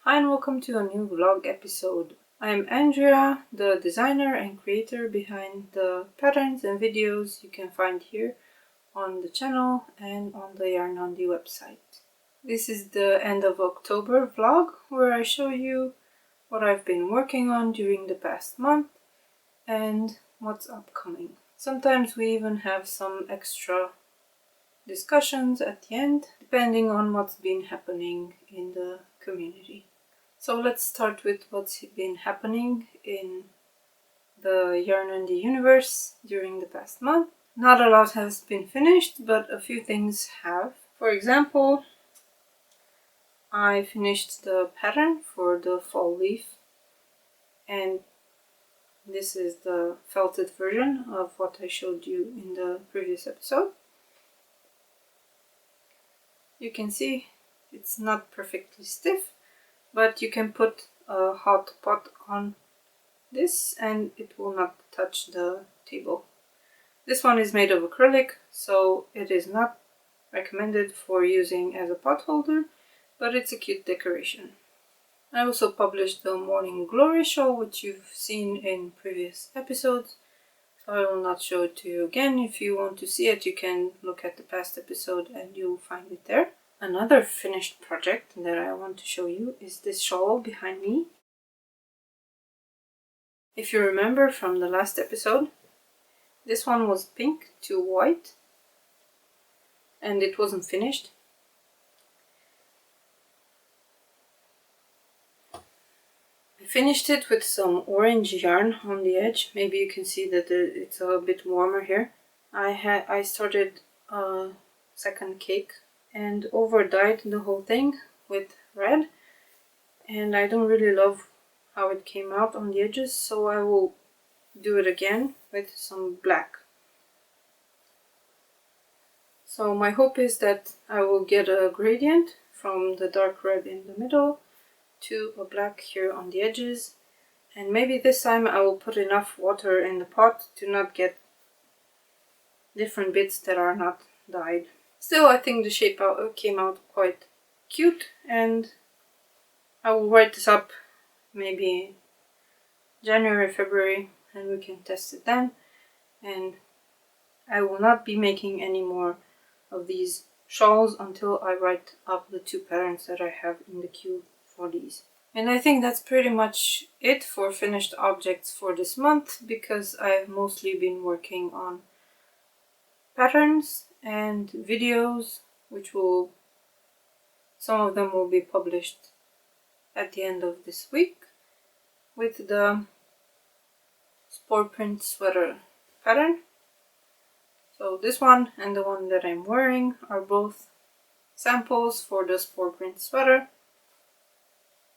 Hi and welcome to a new vlog episode. I'm Andrea, the designer and creator behind the patterns and videos you can find here on the channel and on the Yarnandy website. This is the end of October vlog where I show you what I've been working on during the past month and what's upcoming. Sometimes we even have some extra discussions at the end, depending on what's been happening in the community. So let's start with what's been happening in the Yarnandy universe during the past month. Not a lot has been finished, but a few things have. For example, I finished the pattern for the fall leaf, and this is the felted version of what I showed you in the previous episode. You can see it's not perfectly stiff, but you can put a hot pot on this and it will not touch the table. This one is made of acrylic, so it is not recommended for using as a pot holder, but it's a cute decoration. I also published the Morning Glory show, which you've seen in previous episodes, so I will not show it to you again. If you want to see it, you can look at the past episode and you'll find it there. Another finished project that I want to show you is this shawl behind me. If you remember from the last episode, this one was pink to white and it wasn't finished. I finished it with some orange yarn on the edge. Maybe you can see that it's a bit warmer here. I started a second cake and over dyed the whole thing with red, and I don't really love how it came out on the edges, so I will do it again with some black. So my hope is that I will get a gradient from the dark red in the middle to a black here on the edges, and maybe this time I will put enough water in the pot to not get different bits that are not dyed. Still, I think the shape came out quite cute, and I will write this up maybe January, February, and we can test it then. And I will not be making any more of these shawls until I write up the two patterns that I have in the queue for these. And I think that's pretty much it for finished objects for this month, because I've mostly been working on patterns and videos, which some of them will be published at the end of this week, with the sport print sweater pattern. So this one and the one that I'm wearing are both samples for the sport print sweater,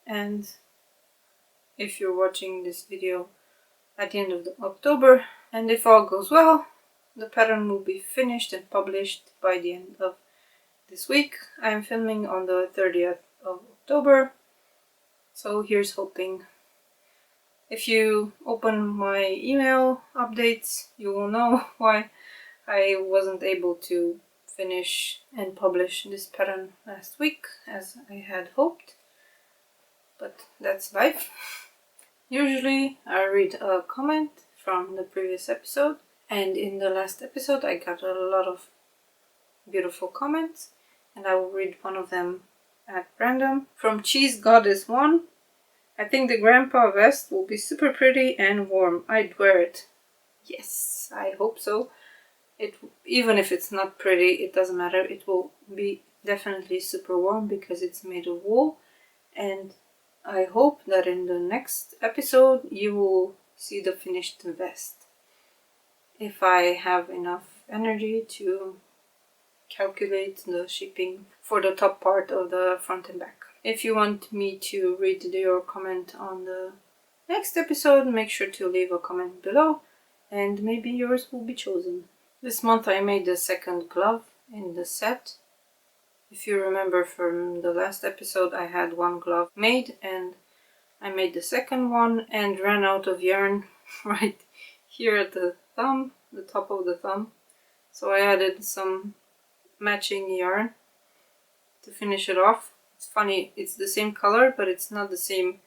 and if you're watching this video at the end of October, and if all goes well, the pattern will be finished and published by the end of this week. I'm filming on the 30th of October, so here's hoping. If you open my email updates, you will know why I wasn't able to finish and publish this pattern last week as I had hoped, but that's life. Usually I read a comment from the previous episode, and in the last episode I got a lot of beautiful comments, and I will read one of them at random. From Cheese Goddess 1, I think the grandpa vest will be super pretty and warm. I'd wear it. Yes, I hope so. Even if it's not pretty, it doesn't matter. It will be definitely super warm because it's made of wool, and I hope that in the next episode you will see the finished vest, if I have enough energy to calculate the shipping for the top part of the front and back. If you want me to read your comment on the next episode, make sure to leave a comment below and maybe yours will be chosen. This month I made the second glove in the set. If you remember from the last episode, I had one glove made and I made the second one and ran out of yarn right here at the thumb, the top of the thumb. So I added some matching yarn to finish it off. It's funny, it's the same color, but it's not the same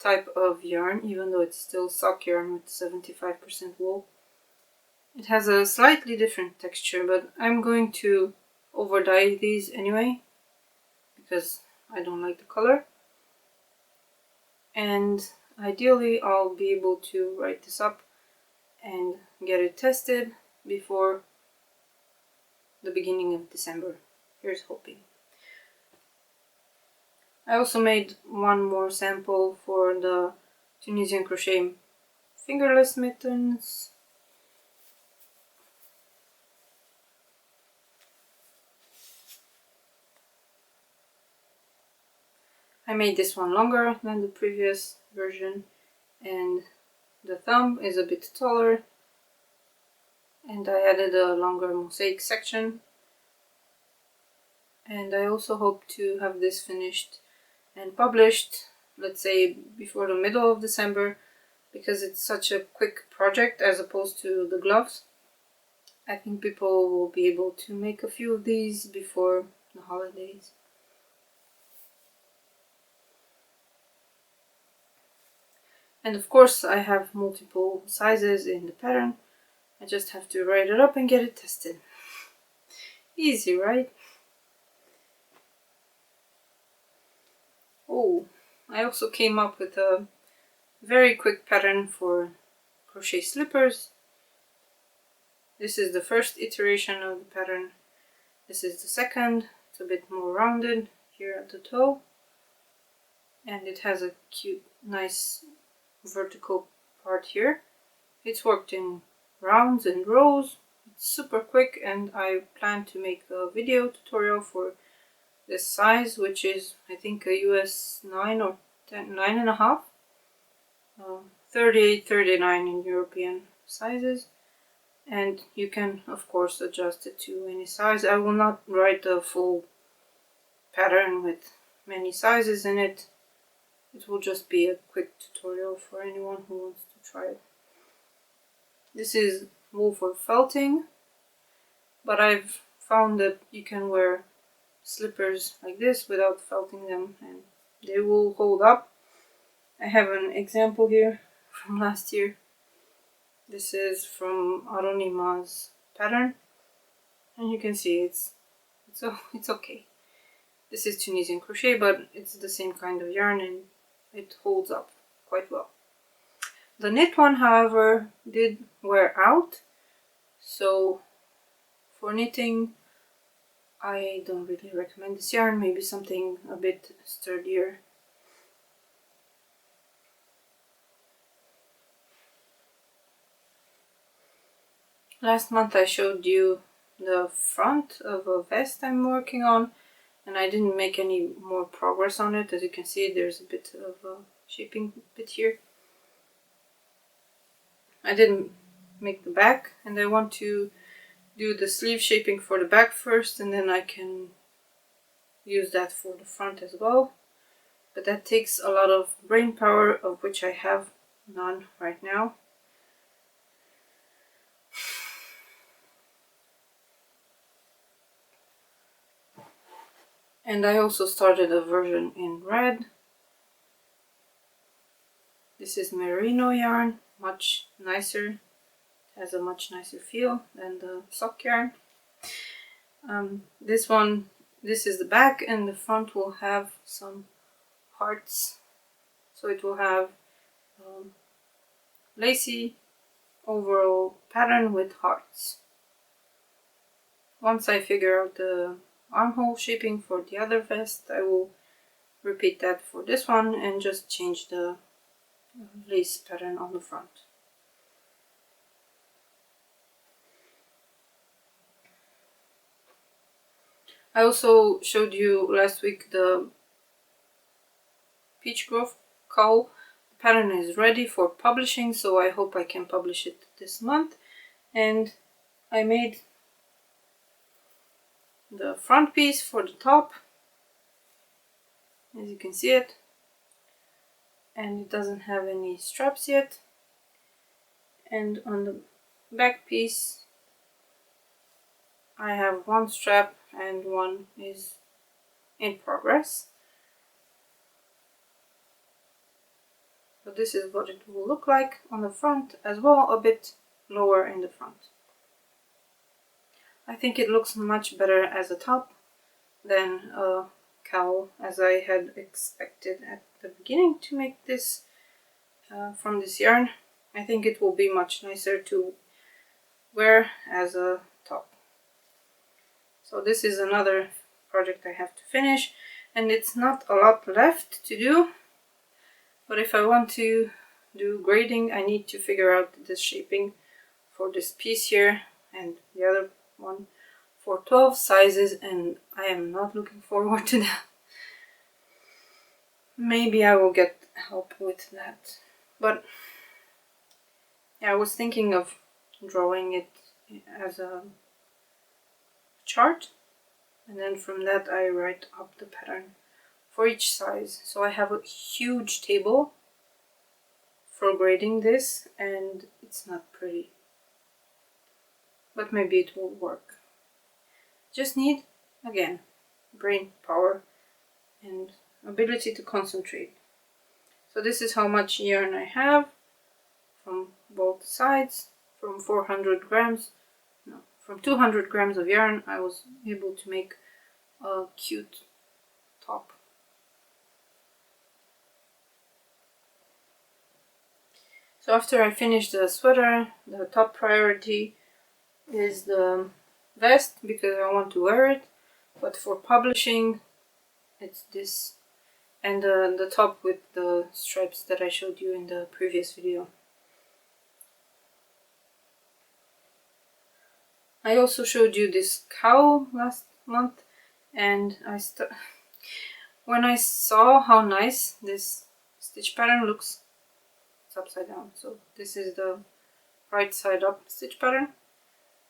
type of yarn, even though it's still sock yarn with 75% wool. It has a slightly different texture, but I'm going to over dye these anyway because I don't like the color. And ideally I'll be able to write this up and get it tested before the beginning of December. Here's hoping. I also made one more sample for the Tunisian crochet fingerless mittens. I made this one longer than the previous version, and the thumb is a bit taller, and I added a longer mosaic section. And I also hope to have this finished and published, let's say before the middle of December, because it's such a quick project as opposed to the gloves. I think people will be able to make a few of these before the holidays. And of course I have multiple sizes in the pattern. I just have to write it up and get it tested. Easy, right? Oh, I also came up with a very quick pattern for crochet slippers. This is the first iteration of the pattern. This is the second. It's a bit more rounded here at the toe. And it has a cute, nice vertical part here. It's worked in rounds and rows. It's super quick, and I plan to make a video tutorial for this size, which is I think a US 9 or 10, 9.5, 38, 39 in European sizes, and you can of course adjust it to any size. I will not write a full pattern with many sizes in it. It will just be a quick tutorial for anyone who wants to try it. This is wool for felting, but I've found that you can wear slippers like this without felting them and they will hold up. I have an example here from last year. This is from Aronima's pattern, and you can see it's okay. This is Tunisian crochet, but it's the same kind of yarn and it holds up quite well. The knit one, however, did wear out, so for knitting I don't really recommend this yarn. Maybe something a bit sturdier. Last month I showed you the front of a vest I'm working on, and I didn't make any more progress on it. As you can see, there's a bit of a shaping bit here. I didn't make the back, and I want to do the sleeve shaping for the back first, and then I can use that for the front as well. But that takes a lot of brain power, of which I have none right now. And I also started a version in red. This is merino yarn, much nicer, has a much nicer feel than the sock yarn. This is the back, and the front will have some hearts. So it will have lacy overall pattern with hearts. Once I figure out the armhole shaping for the other vest, I will repeat that for this one and just change the lace pattern on the front. I also showed you last week the Peach Grove Cowl. The pattern is ready for publishing, so I hope I can publish it this month. And I made the front piece for the top, as you can see it, and it doesn't have any straps yet. And on the back piece I have one strap and one is in progress. So this is what it will look like on the front as well, a bit lower in the front. I think it looks much better as a top than a cowl, as I had expected at the beginning to make this from this yarn. I think it will be much nicer to wear as a top. So this is another project I have to finish, and it's not a lot left to do, but if I want to do grading, I need to figure out the shaping for this piece here and the other one for 12 sizes, and I am not looking forward to that. Maybe I will get help with that, but yeah, I was thinking of drawing it as a chart, and then from that I write up the pattern for each size. So I have a huge table for grading this, and it's not pretty, but maybe it will work. Just need, again, brain power and ability to concentrate. So this is how much yarn I have from both sides. From 400 grams, no, from 200 grams of yarn, I was able to make a cute top. So after I finish the sweater, the top priority is the vest because I want to wear it, but for publishing it's this, and the top with the stripes that I showed you in the previous video. I also showed you this cowl last month, and when I saw how nice this stitch pattern looks, it's upside down, so this is the right side up stitch pattern.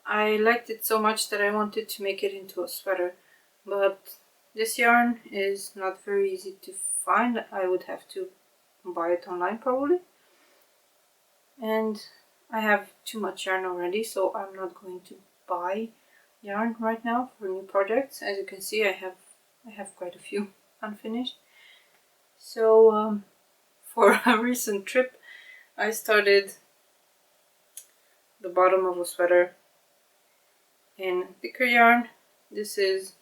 I liked it so much that I wanted to make it into a sweater, but this yarn is not very easy to find. I would have to buy it online probably, and I have too much yarn already, so I'm not going to buy yarn right now for new projects. As you can see, I have quite a few unfinished. So for a recent trip, I started the bottom of a sweater in thicker yarn. This is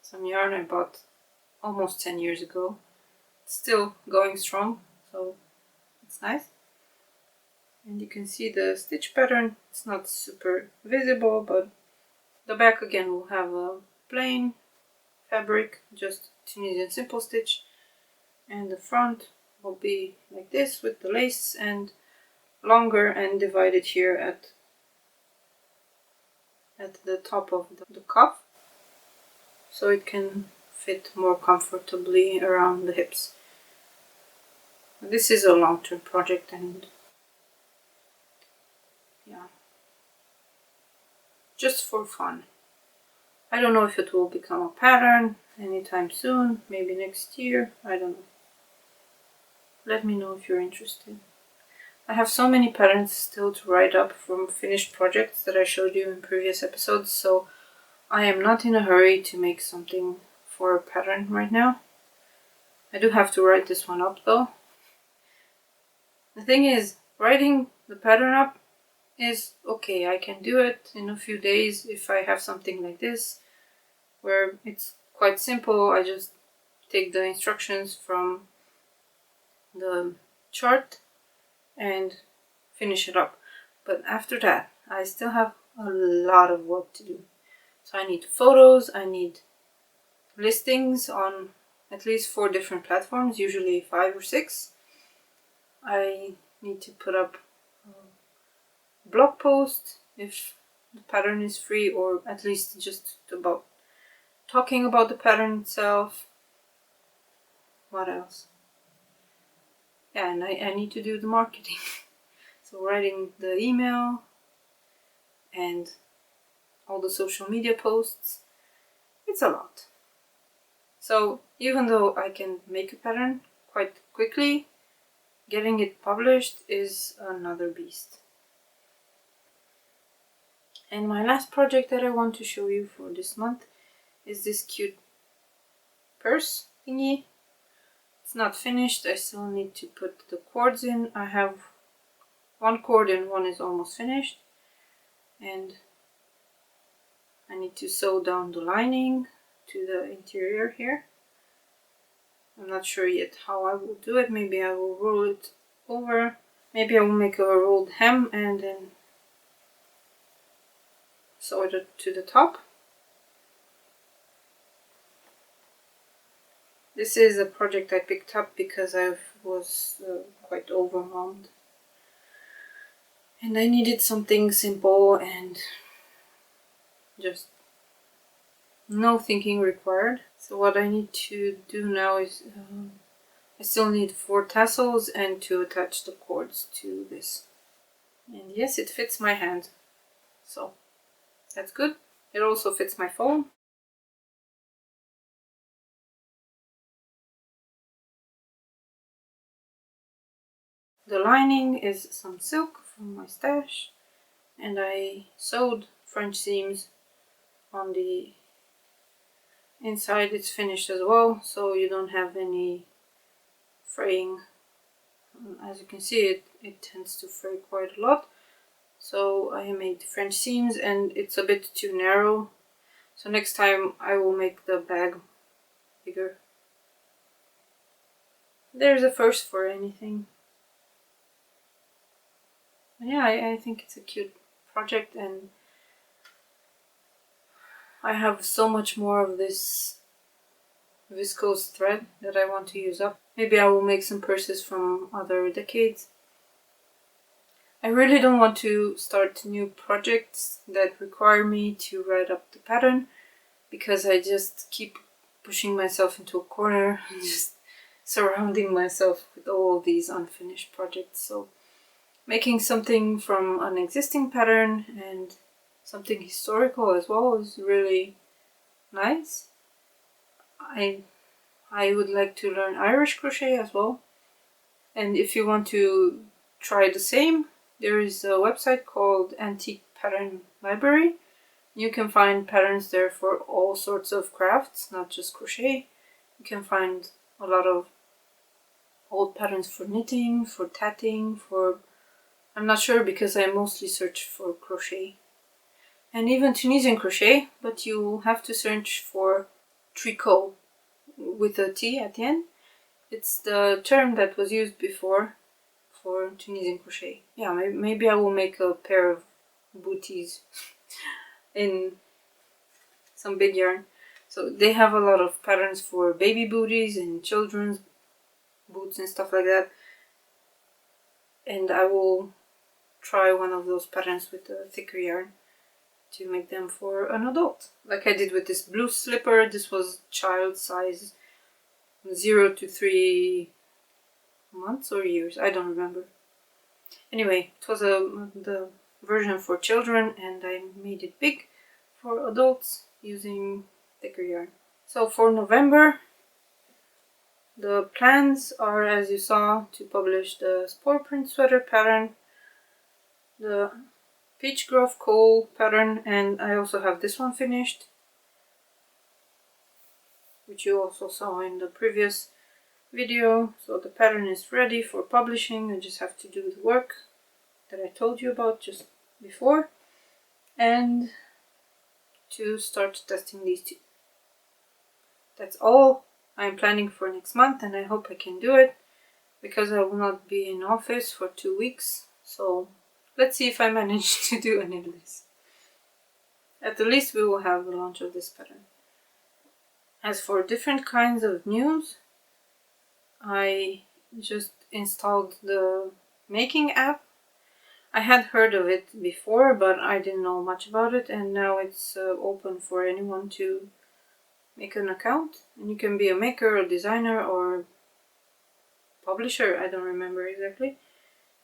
some yarn I bought almost 10 years ago. It's still going strong, so it's nice. And you can see the stitch pattern. It's not super visible, but the back again will have a plain fabric, just Tunisian simple stitch, and the front will be like this with the lace and longer and divided here at the top of the cuff, so it can fit more comfortably around the hips. This is a long-term project, and yeah, just for fun. I don't know if it will become a pattern anytime soon, maybe next year, I don't know. Let me know if you're interested. I have so many patterns still to write up from finished projects that I showed you in previous episodes, so I am not in a hurry to make something for a pattern right now. I do have to write this one up though. The thing is, writing the pattern up is okay. I can do it in a few days if I have something like this, where it's quite simple. I just take the instructions from the chart and finish it up. But after that, I still have a lot of work to do. So I need photos, I need listings on at least 4 different platforms, usually 5 or 6. I need to put up a blog post if the pattern is free, or at least just about talking about the pattern itself. What else? Yeah, and I need to do the marketing. So writing the email and all the social media posts, it's a lot. So even though I can make a pattern quite quickly, getting it published is another beast. And my last project that I want to show you for this month is this cute purse thingy. It's not finished. I still need to put the cords in. I have one cord and one is almost finished. And I need to sew down the lining to the interior here. I'm not sure yet how I will do it. Maybe I will roll it over. Maybe I will make a rolled hem and then sew it to the top. This is a project I picked up because I was quite overwhelmed. And I needed something simple and just no thinking required. So what I need to do now is I still need 4 tassels and to attach the cords to this. And yes, it fits my hand. So that's good. It also fits my phone. The lining is some silk from my stash, and I sewed French seams on the inside. It's finished as well, so you don't have any fraying. As you can see, it tends to fray quite a lot. So I made French seams and it's a bit too narrow. So next time I will make the bag bigger. There's a first for anything. Yeah, I think it's a cute project, and I have so much more of this viscose thread that I want to use up. Maybe I will make some purses from other decades. I really don't want to start new projects that require me to write up the pattern, because I just keep pushing myself into a corner and just surrounding myself with all these unfinished projects. So making something from an existing pattern and something historical as well is really nice. I would like to learn Irish crochet as well. And if you want to try the same, there is a website called Antique Pattern Library. You can find patterns there for all sorts of crafts, not just crochet. You can find a lot of old patterns for knitting, for tatting, for... I'm not sure because I mostly search for crochet. And even Tunisian crochet, but you have to search for tricot with a T at the end. It's the term that was used before for Tunisian crochet. Yeah, maybe I will make a pair of booties in some big yarn. So they have a lot of patterns for baby booties and children's boots and stuff like that. And I will try one of those patterns with a thicker yarn to make them for an adult. Like I did with this blue slipper. This was child size 0 to 3 months or years, I don't remember. Anyway, it was the version for children, and I made it big for adults using thicker yarn. So for November, the plans are, as you saw, to publish the spore print sweater pattern, the peach grove cowl pattern, and I also have this one finished, which you also saw in the previous video. So the pattern is ready for publishing. I just have to do the work that I told you about just before, and to start testing these two. That's all I'm planning for next month, and I hope I can do it because I will not be in office for 2 weeks. So let's see if I manage to do any of this. At the least we will have the launch of this pattern. As for different kinds of news, I just installed the making app. I had heard of it before, but I didn't know much about it, and now it's open for anyone to make an account. And you can be a maker, a designer, or publisher, I don't remember exactly.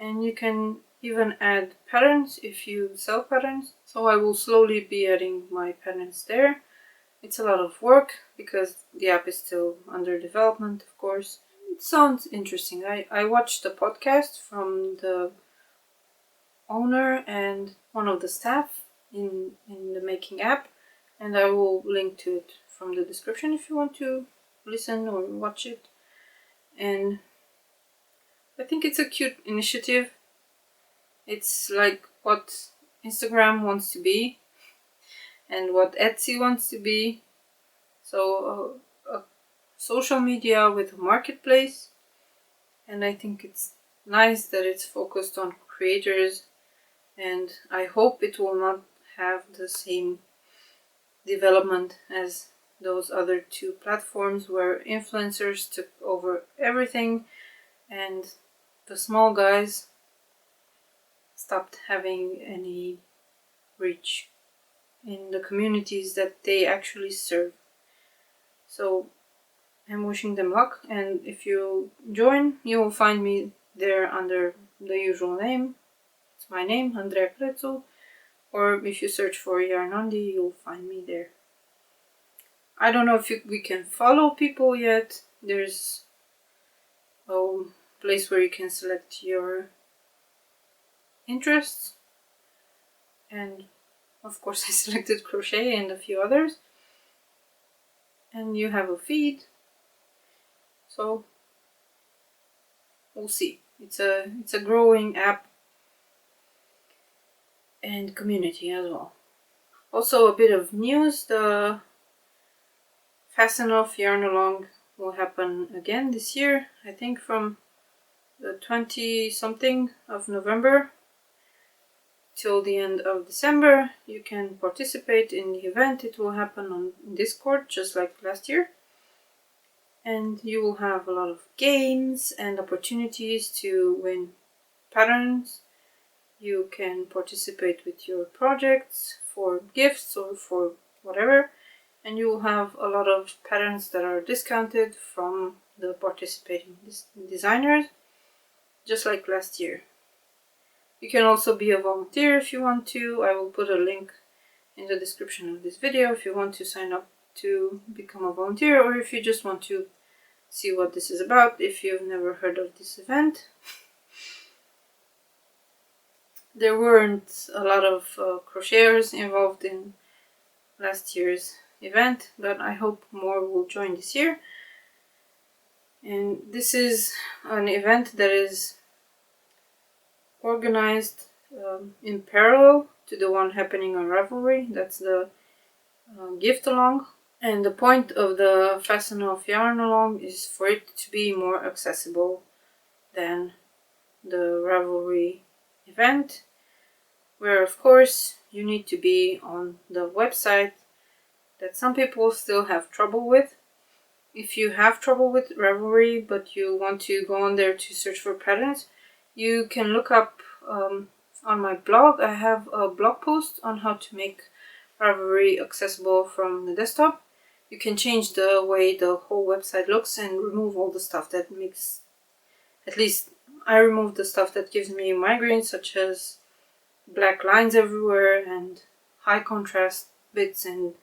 And you can even add patterns if you sell patterns. So I will slowly be adding my patterns there. It's a lot of work because the app is still under development, of course. It sounds interesting. I watched a podcast from the owner and one of the staff in the making app, and I will link to it from the description if you want to listen or watch it. and I think it's a cute initiative. It's like what Instagram wants to be and what Etsy wants to be. So a social media with a marketplace, and I think it's nice that it's focused on creators, and I hope it will not have the same development as those other two platforms where influencers took over everything and the small guys stopped having any reach in the communities that they actually serve. So I'm wishing them luck, and if you join, you will find me there under the usual name. It's my name, Andrea Crețu, or if you search for Yarnandy, you'll find me there. I don't know if we can follow people yet. There's a place where you can select your interests, and of course I selected crochet and a few others, and you have a feed, so we'll see. It's a growing app and community as well. Also, a bit of news: the Fasten Off Yarn Along will happen again this year, I think from the 20-something of November till the end of December. You can participate in the event. It will happen on Discord just like last year, and you will have a lot of games and opportunities to win patterns. You can participate with your projects for gifts or for whatever, and you will have a lot of patterns that are discounted from the participating designers, just like last year. You can also be a volunteer if you want to. I will put a link in the description of this video if you want to sign up to become a volunteer, or if you just want to see what this is about if you've never heard of this event. There weren't a lot of crocheters involved in last year's event, but I hope more will join this year. And this is an event that is organized in parallel to the one happening on Ravelry. That's the gift along. And the point of the Fasten Off Yarn Along is for it to be more accessible than the Ravelry event, where of course you need to be on the website that some people still have trouble with. If you have trouble with Ravelry but you want to go on there to search for patterns, you can look up on my blog. I have a blog post on how to make Ravelry accessible from the desktop. You can change the way the whole website looks and remove all the stuff that makes, at least I removed the stuff that gives me migraines, such as black lines everywhere and high contrast bits and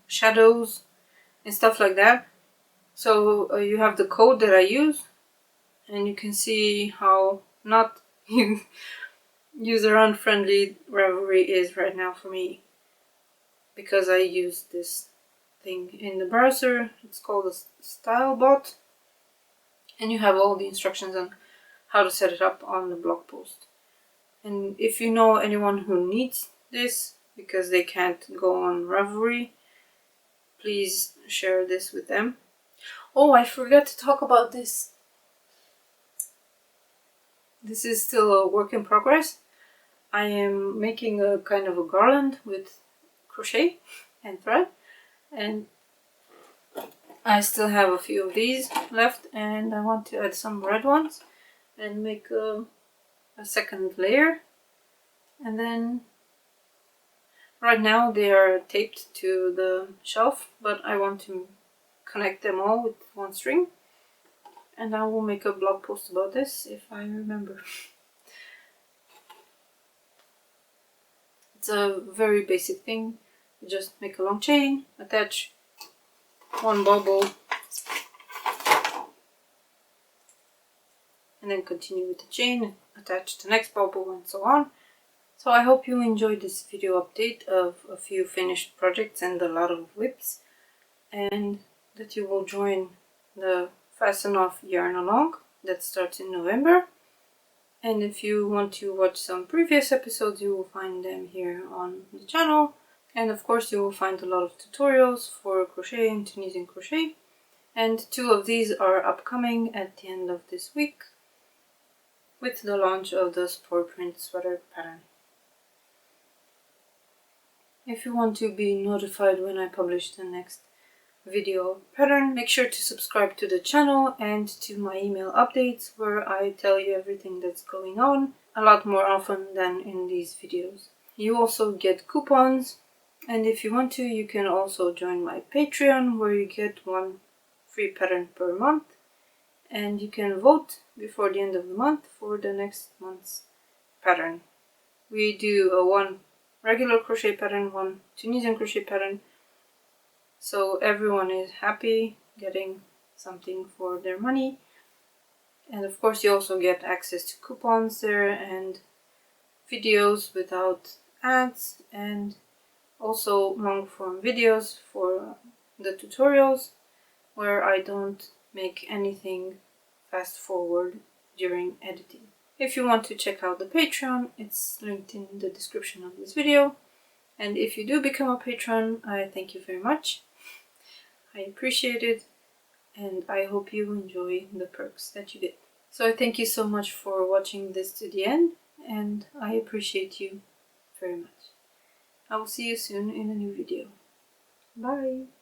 shadows and stuff like that. So you have the code that I use, and you can see how not user unfriendly Ravelry is right now for me, because I use this thing in the browser. It's called a style bot, and you have all the instructions on how to set it up on the blog post. And if you know anyone who needs this because they can't go on Ravelry, please share this with them. Oh, I forgot to talk about this. This is still a work in progress. I am making a kind of a garland with crochet and thread, and I still have a few of these left, and I want to add some red ones and make a second layer. And then right now they are taped to the shelf, but I want to connect them all with one string, and I will make a blog post about this if I remember. It's a very basic thing. You just make a long chain, attach one bubble, and then continue with the chain, attach the next bubble, and so on. So I hope you enjoyed this video update of a few finished projects and a lot of whips, and that you will join the Fasten Off Yarn Along that starts in November. And if you want to watch some previous episodes, you will find them here on the channel. And of course you will find a lot of tutorials for crochet and Tunisian crochet. And 2 of these are upcoming at the end of this week with the launch of the Spore Print sweater pattern. If you want to be notified when I publish the next video pattern, make sure to subscribe to the channel and to my email updates, where I tell you everything that's going on a lot more often than in these videos. You also get coupons, and if you want to, you can also join my Patreon, where you get 1 free pattern per month, and you can vote before the end of the month for the next month's pattern. We do a 1 regular crochet pattern, 1 Tunisian crochet pattern, so everyone is happy getting something for their money. And of course you also get access to coupons there and videos without ads, and also long form videos for the tutorials, where I don't make anything fast forward during editing. If you want to check out the Patreon, it's linked in the description of this video. And if you do become a patron, I thank you very much. I appreciate it, and I hope you enjoy the perks that you get. So I thank you so much for watching this to the end, and I appreciate you very much. I will see you soon in a new video. Bye!